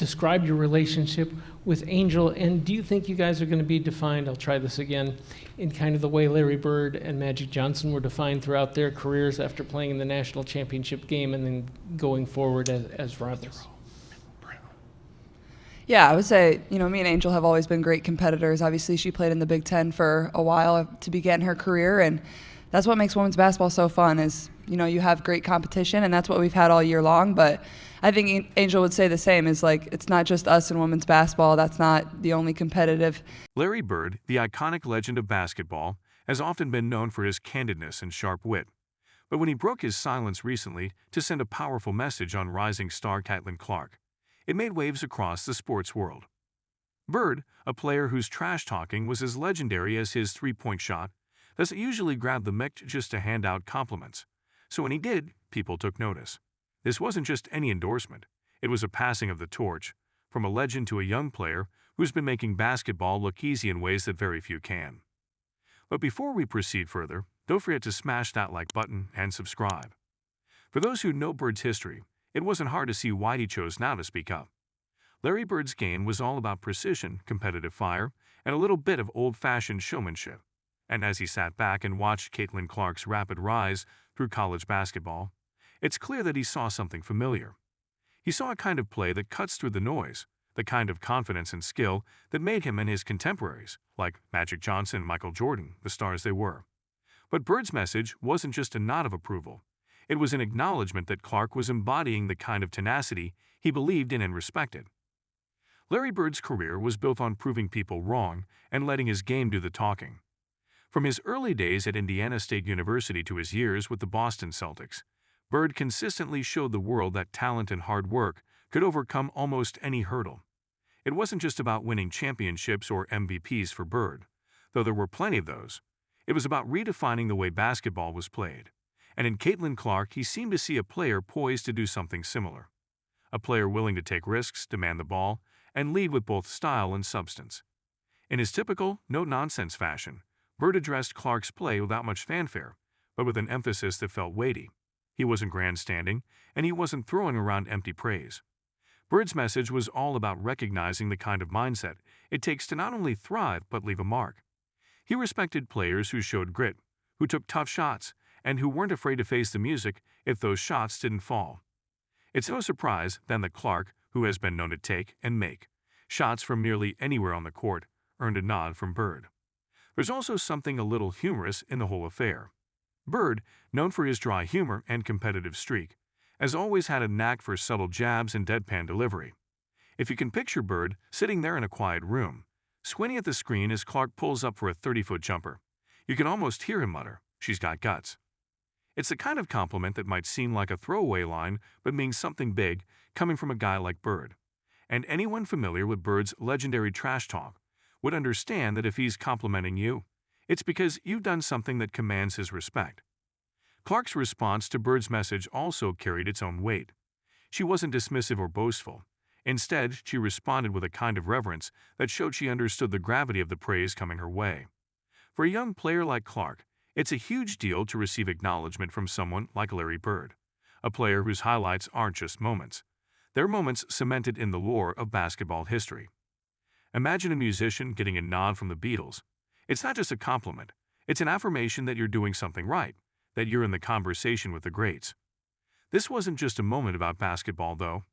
describe your relationship with Angel, and do you think you guys are going to be defined, I'll try this again, in kind of the way Larry Bird and Magic Johnson were defined throughout their careers after playing in the national championship game and then going forward as brothers? Yeah, I would say, me and Angel have always been great competitors. Obviously, she played in the Big Ten for a while to begin her career, and that's what makes women's basketball so fun is, you have great competition, and that's what we've had all year long. But I think Angel would say the same, is like, it's not just us in women's basketball. That's not the only competitive. Larry Bird, the iconic legend of basketball, has often been known for his candidness and sharp wit. But when he broke his silence recently to send a powerful message on rising star Caitlin Clark, it made waves across the sports world. Bird, a player whose trash-talking was as legendary as his three-point shot, doesn't usually grab the mic just to hand out compliments. So when he did, people took notice. This wasn't just any endorsement. It was a passing of the torch, from a legend to a young player who's been making basketball look easy in ways that very few can. But before we proceed further, don't forget to smash that like button and subscribe. For those who know Bird's history, it wasn't hard to see why he chose now to speak up. Larry Bird's game was all about precision, competitive fire, and a little bit of old-fashioned showmanship. And as he sat back and watched Caitlin Clark's rapid rise through college basketball, it's clear that he saw something familiar. He saw a kind of play that cuts through the noise, the kind of confidence and skill that made him and his contemporaries, like Magic Johnson and Michael Jordan, the stars they were. But Bird's message wasn't just a nod of approval. It was an acknowledgement that Clark was embodying the kind of tenacity he believed in and respected. Larry Bird's career was built on proving people wrong and letting his game do the talking. From his early days at Indiana State University to his years with the Boston Celtics, Bird consistently showed the world that talent and hard work could overcome almost any hurdle. It wasn't just about winning championships or MVPs for Bird, though there were plenty of those. It was about redefining the way basketball was played. And in Caitlin Clark, he seemed to see a player poised to do something similar. A player willing to take risks, demand the ball, and lead with both style and substance. In his typical, no-nonsense fashion, Bird addressed Clark's play without much fanfare, but with an emphasis that felt weighty. He wasn't grandstanding, and he wasn't throwing around empty praise. Bird's message was all about recognizing the kind of mindset it takes to not only thrive but leave a mark. He respected players who showed grit, who took tough shots, and who weren't afraid to face the music if those shots didn't fall. It's no surprise then that Clark, who has been known to take and make shots from nearly anywhere on the court, earned a nod from Bird. There's also something a little humorous in the whole affair. Bird, known for his dry humor and competitive streak, has always had a knack for subtle jabs and deadpan delivery. If you can picture Bird sitting there in a quiet room, squinting at the screen as Clark pulls up for a 30-foot jumper, you can almost hear him mutter, "She's got guts." It's the kind of compliment that might seem like a throwaway line but means something big coming from a guy like Bird. And anyone familiar with Bird's legendary trash talk would understand that if he's complimenting you, it's because you've done something that commands his respect. Clark's response to Bird's message also carried its own weight. She wasn't dismissive or boastful. Instead, she responded with a kind of reverence that showed she understood the gravity of the praise coming her way. For a young player like Clark, it's a huge deal to receive acknowledgement from someone like Larry Bird, a player whose highlights aren't just moments. They're moments cemented in the lore of basketball history. Imagine a musician getting a nod from the Beatles. It's not just a compliment. It's an affirmation that you're doing something right, that you're in the conversation with the greats. This wasn't just a moment about basketball, though.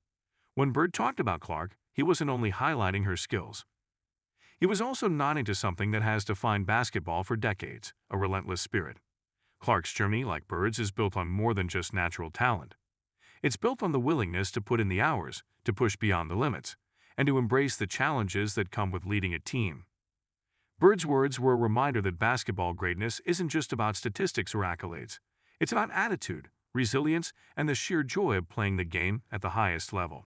When Bird talked about Clark, he wasn't only highlighting her skills. He was also nodding to something that has defined basketball for decades, a relentless spirit. Clark's journey, like Bird's, is built on more than just natural talent. It's built on the willingness to put in the hours, to push beyond the limits, and to embrace the challenges that come with leading a team. Bird's words were a reminder that basketball greatness isn't just about statistics or accolades. It's about attitude, resilience, and the sheer joy of playing the game at the highest level.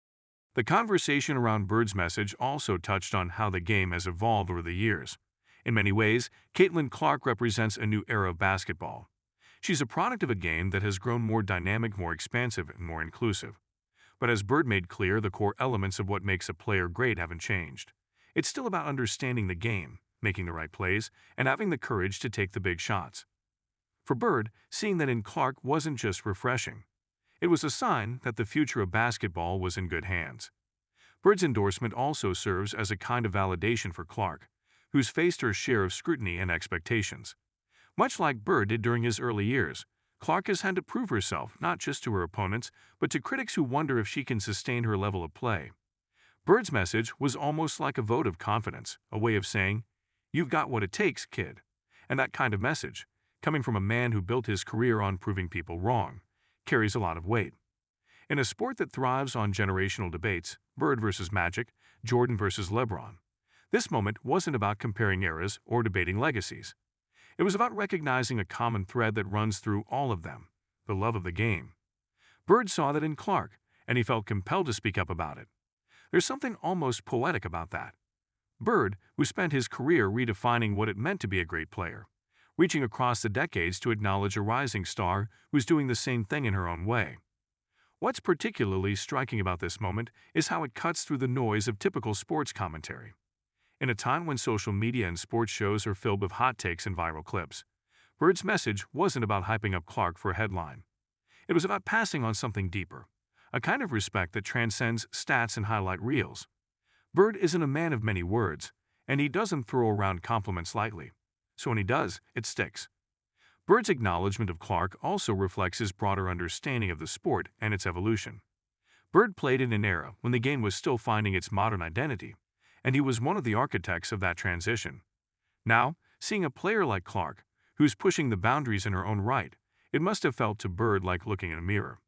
The conversation around Bird's message also touched on how the game has evolved over the years. In many ways, Caitlin Clark represents a new era of basketball. She's a product of a game that has grown more dynamic, more expansive, and more inclusive. But as Bird made clear, the core elements of what makes a player great haven't changed. It's still about understanding the game, making the right plays, and having the courage to take the big shots. For Bird, seeing that in Clark wasn't just refreshing. It was a sign that the future of basketball was in good hands. Bird's endorsement also serves as a kind of validation for Clark, who's faced her share of scrutiny and expectations. Much like Bird did during his early years, Clark has had to prove herself not just to her opponents, but to critics who wonder if she can sustain her level of play. Bird's message was almost like a vote of confidence, a way of saying, "You've got what it takes, kid." And that kind of message, coming from a man who built his career on proving people wrong, carries a lot of weight. In a sport that thrives on generational debates, Bird versus Magic, Jordan versus LeBron, this moment wasn't about comparing eras or debating legacies. It was about recognizing a common thread that runs through all of them: the love of the game. Bird saw that in Clark, and he felt compelled to speak up about it. There's something almost poetic about that. Bird, who spent his career redefining what it meant to be a great player, reaching across the decades to acknowledge a rising star who's doing the same thing in her own way. What's particularly striking about this moment is how it cuts through the noise of typical sports commentary. In a time when social media and sports shows are filled with hot takes and viral clips, Bird's message wasn't about hyping up Clark for a headline. It was about passing on something deeper, a kind of respect that transcends stats and highlight reels. Bird isn't a man of many words, and he doesn't throw around compliments lightly. So when he does, it sticks. Bird's acknowledgement of Clark also reflects his broader understanding of the sport and its evolution. Bird played in an era when the game was still finding its modern identity, and he was one of the architects of that transition. Now, seeing a player like Clark, who's pushing the boundaries in her own right, it must have felt to Bird like looking in a mirror.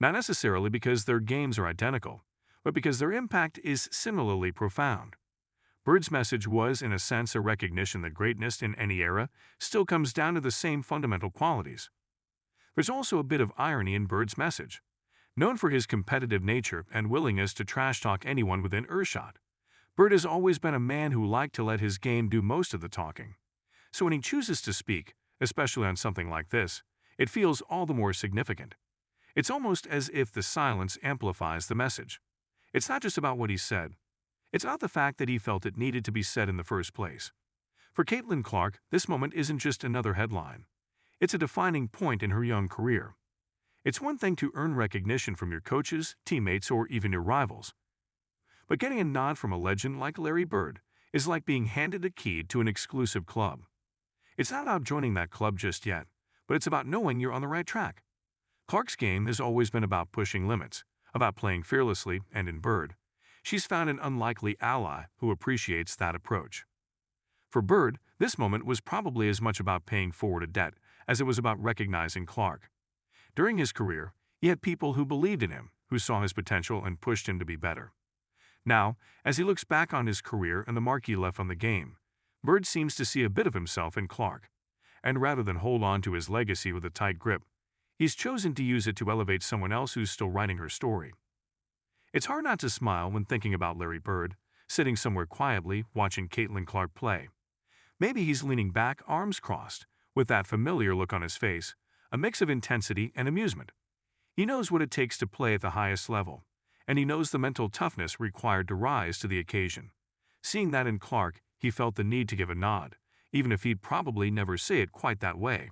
Not necessarily because their games are identical, but because their impact is similarly profound. Bird's message was, in a sense, a recognition that greatness in any era still comes down to the same fundamental qualities. There's also a bit of irony in Bird's message. Known for his competitive nature and willingness to trash-talk anyone within earshot, Bird has always been a man who liked to let his game do most of the talking. So when he chooses to speak, especially on something like this, it feels all the more significant. It's almost as if the silence amplifies the message. It's not just about what he said. It's about the fact that he felt it needed to be said in the first place. For Caitlin Clark, this moment isn't just another headline. It's a defining point in her young career. It's one thing to earn recognition from your coaches, teammates, or even your rivals. But getting a nod from a legend like Larry Bird is like being handed a key to an exclusive club. It's not about joining that club just yet, but it's about knowing you're on the right track. Clark's game has always been about pushing limits, about playing fearlessly, and in Bird, she's found an unlikely ally who appreciates that approach. For Bird, this moment was probably as much about paying forward a debt as it was about recognizing Clark. During his career, he had people who believed in him, who saw his potential and pushed him to be better. Now, as he looks back on his career and the mark he left on the game, Bird seems to see a bit of himself in Clark. And rather than hold on to his legacy with a tight grip, he's chosen to use it to elevate someone else who's still writing her story. It's hard not to smile when thinking about Larry Bird, sitting somewhere quietly watching Caitlin Clark play. Maybe he's leaning back, arms crossed, with that familiar look on his face, a mix of intensity and amusement. He knows what it takes to play at the highest level, and he knows the mental toughness required to rise to the occasion. Seeing that in Clark, he felt the need to give a nod, even if he'd probably never say it quite that way.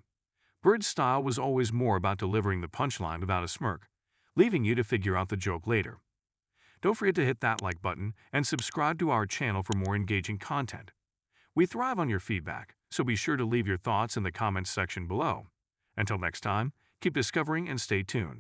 Bird's style was always more about delivering the punchline without a smirk, leaving you to figure out the joke later. Don't forget to hit that like button and subscribe to our channel for more engaging content. We thrive on your feedback, so be sure to leave your thoughts in the comments section below. Until next time, keep discovering and stay tuned.